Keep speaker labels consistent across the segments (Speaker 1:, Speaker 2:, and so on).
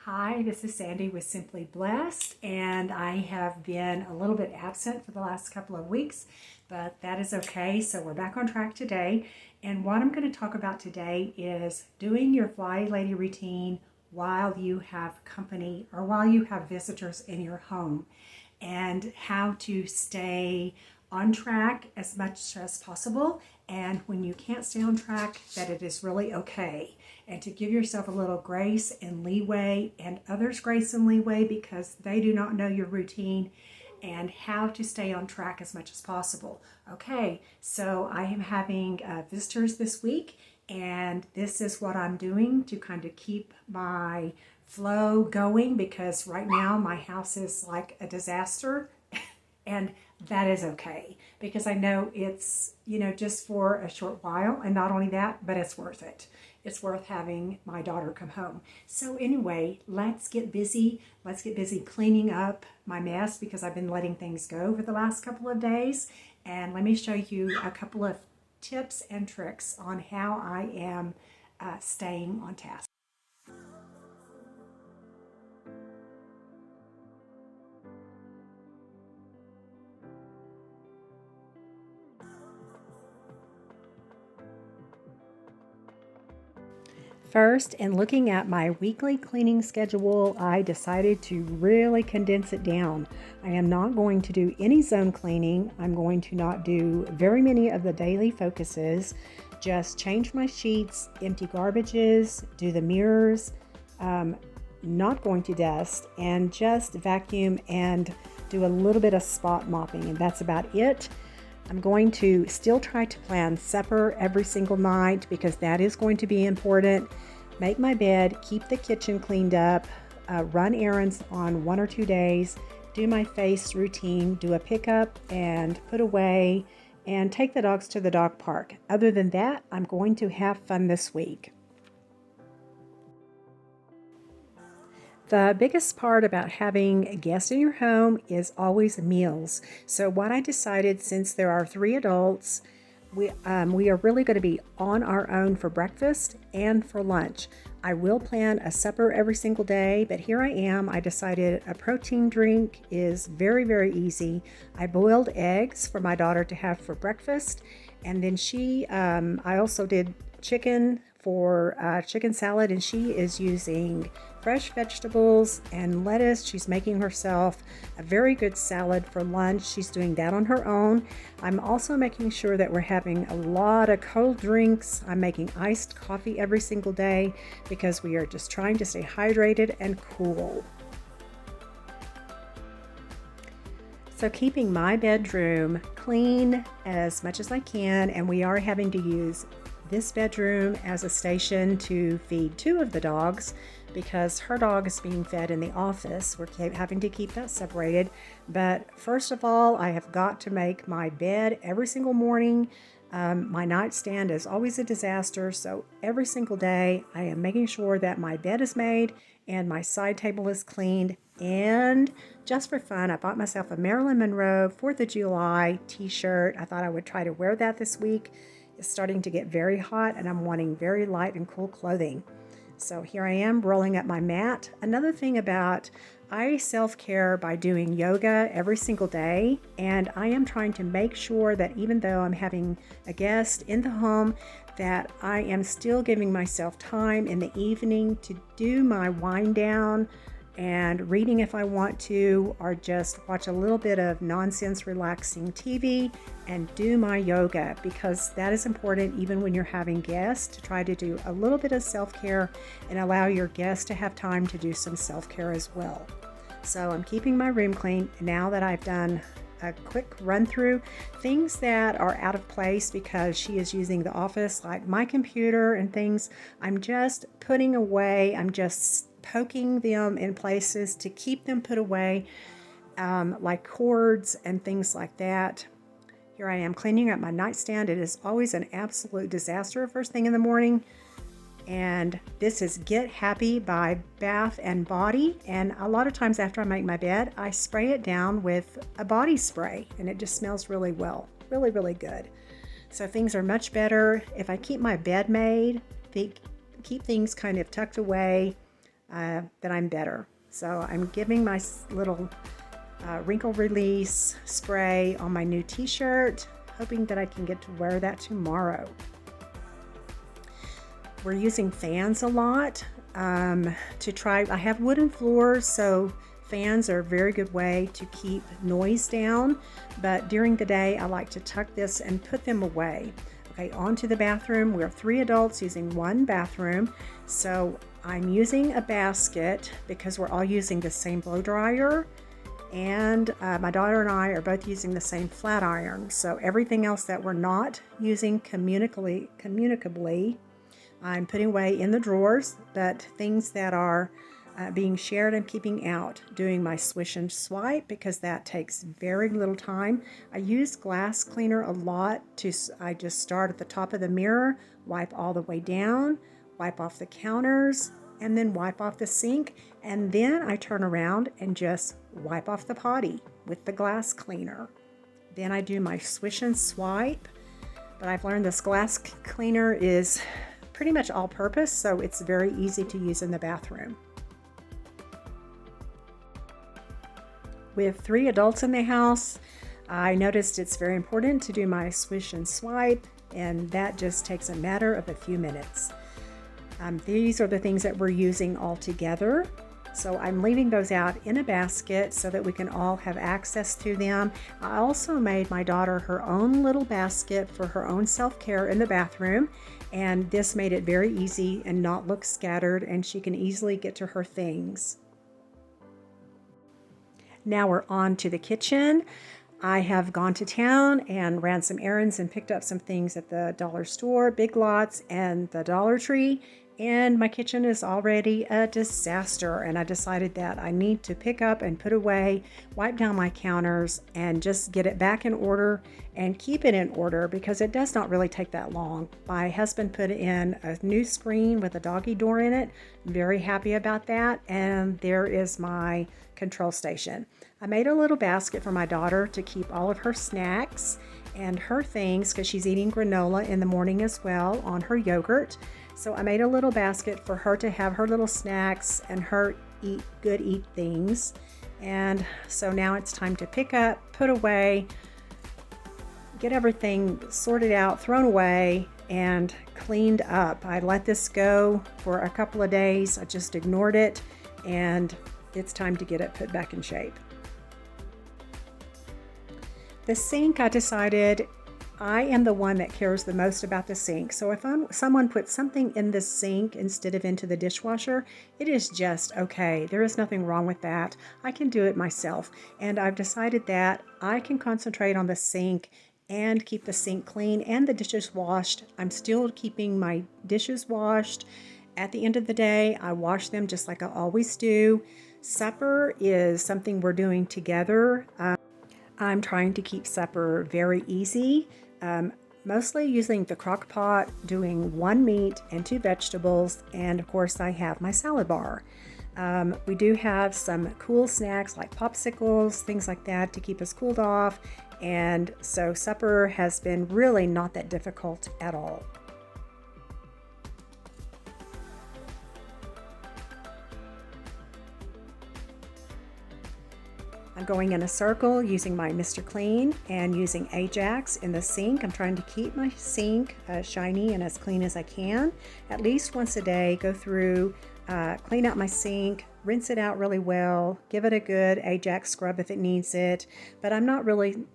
Speaker 1: Hi, this is Sandy with Simply Blessed, and I have been a little bit absent for the last couple of weeks, but that is okay. So we're back on track today, and what I'm going to talk about today is doing your FlyLady routine while you have company or while you have visitors in your home, and how to stay on track as much as possible, and when you can't stay on track, that it is really okay, and to give yourself a little grace and leeway and others grace and leeway because they do not know your routine, and how to stay on track as much as possible. Okay, so I am having visitors this week, and this is what I'm doing to kind of keep my flow going, because right now my house is like a disaster. And that is okay, because I know it's, just for a short while, and not only that, but it's worth it. It's worth having my daughter come home. So anyway, let's get busy. Let's get busy cleaning up my mess, because I've been letting things go for the last couple of days. And let me show you a couple of tips and tricks on how I am staying on task. First, in looking at my weekly cleaning schedule, I decided to really condense it down. I am not going to do any zone cleaning. I'm going to not do very many of the daily focuses. Just change my sheets, empty garbages, do the mirrors, not going to dust, and just vacuum and do a little bit of spot mopping, and that's about it. I'm going to still try to plan supper every single night, because that is going to be important. Make my bed, keep the kitchen cleaned up, run errands on 1 or 2 days, do my face routine, do a pickup and put away, and take the dogs to the dog park. Other than that, I'm going to have fun this week. The biggest part about having guests in your home is always meals. So what I decided, since there are 3 adults, we are really going to be on our own for breakfast and for lunch. I will plan a supper every single day, but here I am. I decided a protein drink is very, very easy. I boiled eggs for my daughter to have for breakfast, and then I also did chicken for chicken salad, and she is using fresh vegetables and lettuce. She's making herself a very good salad for lunch. She's doing that on her own. I'm also making sure that we're having a lot of cold drinks. I'm making iced coffee every single day, because we are just trying to stay hydrated and cool. So keeping my bedroom clean as much as I can, and we are having to use this bedroom as a station to feed 2 of the dogs, because her dog is being fed in the office. We're having to keep that separated. But first of all, I have got to make my bed every single morning. My nightstand is always a disaster, so every single day I am making sure that my bed is made and my side table is cleaned. And just for fun, I bought myself a Marilyn Monroe 4th of July t-shirt. I thought I would try to wear that this week. It's starting to get very hot, and I'm wanting very light and cool clothing. So here I am rolling up my mat. Another thing about, I self-care by doing yoga every single day, and I am trying to make sure that even though I'm having a guest in the home, that I am still giving myself time in the evening to do my wind down and reading if I want to, or just watch a little bit of nonsense relaxing TV and do my yoga, because that is important even when you're having guests, to try to do a little bit of self-care and allow your guests to have time to do some self-care as well. So I'm keeping my room clean now that I've done a quick run through things that are out of place because she is using the office, like my computer and things. I'm just putting away, I'm just poking them in places to keep them put away, like cords and things like that. Here I am cleaning up my nightstand. It is always an absolute disaster first thing in the morning. And this is Get Happy by Bath and Body. And a lot of times after I make my bed, I spray it down with a body spray, and it just smells really well. Really, really good. So things are much better if I keep my bed made, keep things kind of tucked away. that I'm better. So I'm giving my little wrinkle release spray on my new t-shirt, hoping that I can get to wear that tomorrow. We're using fans a lot to try. I have wooden floors, so fans are a very good way to keep noise down, but during the day I like to tuck this and put them away. Okay, on to the bathroom. We're 3 adults using 1 bathroom, so I'm using a basket because we're all using the same blow dryer, and my daughter and I are both using the same flat iron. So everything else that we're not using communicably, I'm putting away in the drawers, but things that are being shared I'm keeping out, doing my swish and swipe because that takes very little time. I use glass cleaner a lot. I just start at the top of the mirror, wipe all the way down, wipe off the counters, and then wipe off the sink, and then I turn around and just wipe off the potty with the glass cleaner. Then I do my swish and swipe, but I've learned this glass cleaner is pretty much all purpose, so it's very easy to use in the bathroom. We have 3 adults in the house. I noticed it's very important to do my swish and swipe, and that just takes a matter of a few minutes. These are the things that we're using all together. So I'm leaving those out in a basket so that we can all have access to them. I also made my daughter her own little basket for her own self-care in the bathroom, and this made it very easy and not look scattered, and she can easily get to her things. Now we're on to the kitchen. I have gone to town and ran some errands and picked up some things at the dollar store, Big Lots, and the Dollar Tree. And my kitchen is already a disaster, and I decided that I need to pick up and put away, wipe down my counters, and just get it back in order and keep it in order because it does not really take that long. My husband put in a new screen with a doggy door in it. I'm very happy about that, and there is my control station. I made a little basket for my daughter to keep all of her snacks and her things because she's eating granola in the morning as well on her yogurt. So I made a little basket for her to have her little snacks and her eat things. And so now it's time to pick up, put away, get everything sorted out, thrown away, and cleaned up. I let this go for a couple of days. I just ignored it, and it's time to get it put back in shape. The sink, I decided I am the one that cares the most about the sink. So if someone puts something in the sink instead of into the dishwasher, it is just okay. There is nothing wrong with that. I can do it myself. And I've decided that I can concentrate on the sink and keep the sink clean and the dishes washed. I'm still keeping my dishes washed. At the end of the day, I wash them just like I always do. Supper is something we're doing together. I'm trying to keep supper very easy. Mostly using the crock pot, doing 1 meat and 2 vegetables, and of course I have my salad bar. We do have some cool snacks like popsicles, things like that to keep us cooled off, and so supper has been really not that difficult at all. I'm going in a circle using my Mr. Clean and using Ajax in the sink. I'm trying to keep my sink shiny and as clean as I can. At least once a day, go through, clean out my sink, rinse it out really well, give it a good Ajax scrub if it needs it. But I'm not really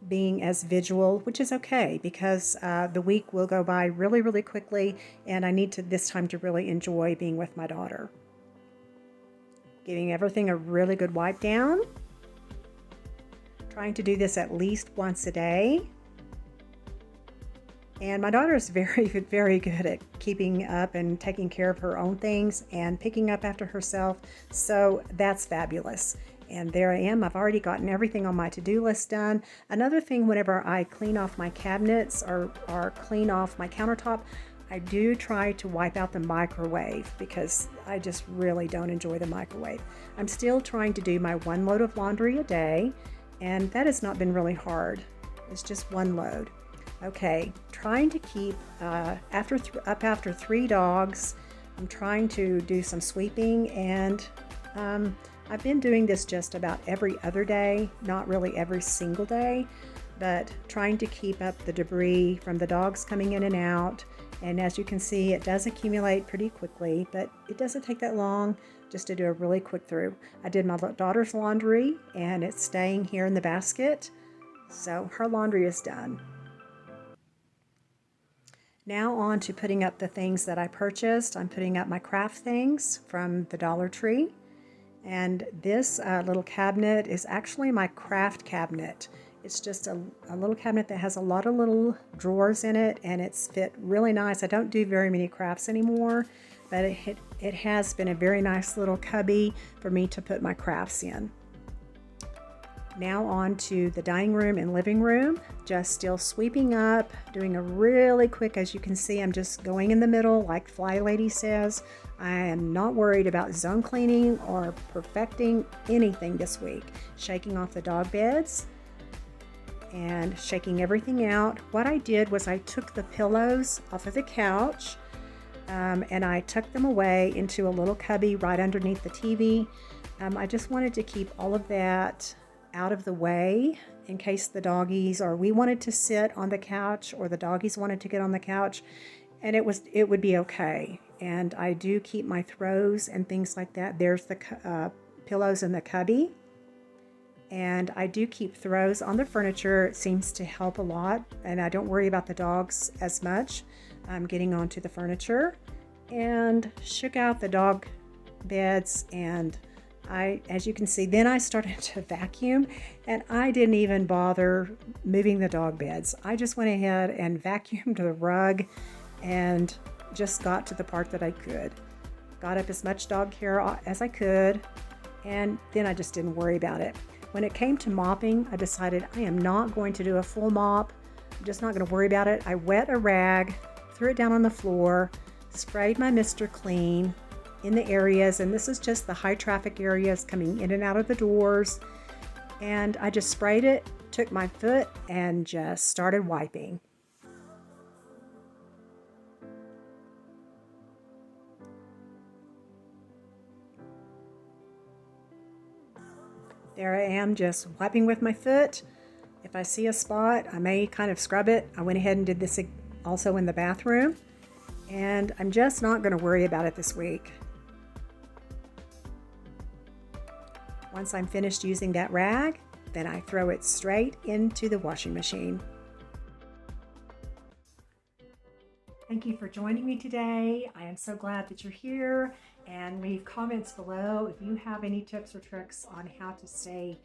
Speaker 1: being as visual, which is okay because the week will go by really, really quickly, and I need to this time to really enjoy being with my daughter. Giving everything a really good wipe down. Trying to do this at least once a day. And my daughter is very, very good at keeping up and taking care of her own things and picking up after herself. So that's fabulous. And there I am. I've already gotten everything on my to-do list done. Another thing, whenever I clean off my cabinets or clean off my countertop, I do try to wipe out the microwave because I just really don't enjoy the microwave. I'm still trying to do my 1 load of laundry a day. And that has not been really hard. It's just 1 load. Okay, trying to keep, after 3 dogs, I'm trying to do some sweeping, and I've been doing this just about every other day, not really every single day, but trying to keep up the debris from the dogs coming in and out. And as you can see, it does accumulate pretty quickly, but it doesn't take that long just to do a really quick through. I did my daughter's laundry, and it's staying here in the basket, so her laundry is done. Now on to putting up the things that I purchased. I'm putting up my craft things from the Dollar Tree. And this little cabinet is actually my craft cabinet. It's just a little cabinet that has a lot of little drawers in it, and it's fit really nice. I don't do very many crafts anymore, but it has been a very nice little cubby for me to put my crafts in. Now on to the dining room and living room. Just still sweeping up, doing a really quick, as you can see, I'm just going in the middle like FlyLady says. I am not worried about zone cleaning or perfecting anything this week. Shaking off the dog beds and shaking everything out. What I did was I took the pillows off of the couch and I tucked them away into a little cubby right underneath the TV. I just wanted to keep all of that out of the way in case the doggies or we wanted to sit on the couch or the doggies wanted to get on the couch, and it would be okay. And I do keep my throws and things like that. There's the pillows in the cubby, and I do keep throws on the furniture. It seems to help a lot, and I don't worry about the dogs as much. I'm getting onto the furniture and shook out the dog beds, and as you can see, then I started to vacuum, and I didn't even bother moving the dog beds. I just went ahead and vacuumed the rug and just got to the part that I could. Got up as much dog hair as I could, and then I just didn't worry about it. When it came to mopping, I decided I am not going to do a full mop. I'm just not going to worry about it. I wet a rag, threw it down on the floor, sprayed my Mr. Clean in the areas, and this is just the high traffic areas coming in and out of the doors, and I just sprayed it, took my foot, and just started wiping. There I am, just wiping with my foot. If I see a spot, I may kind of scrub it. I went ahead and did this also in the bathroom, and I'm just not going to worry about it this week. Once I'm finished using that rag, then I throw it straight into the washing machine. Thank you for joining me today. I am so glad that you're here, and leave comments below if you have any tips or tricks on how to stay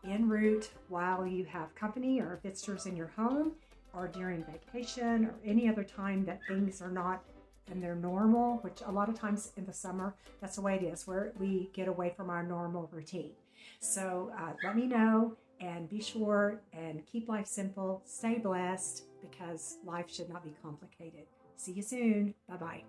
Speaker 1: en route while you have company or visitors in your home, or during vacation or any other time that things are not in their normal, which a lot of times in the summer, that's the way it is, where we get away from our normal routine. So let me know, and be sure and keep life simple, stay blessed, because life should not be complicated. See you soon. Bye-bye.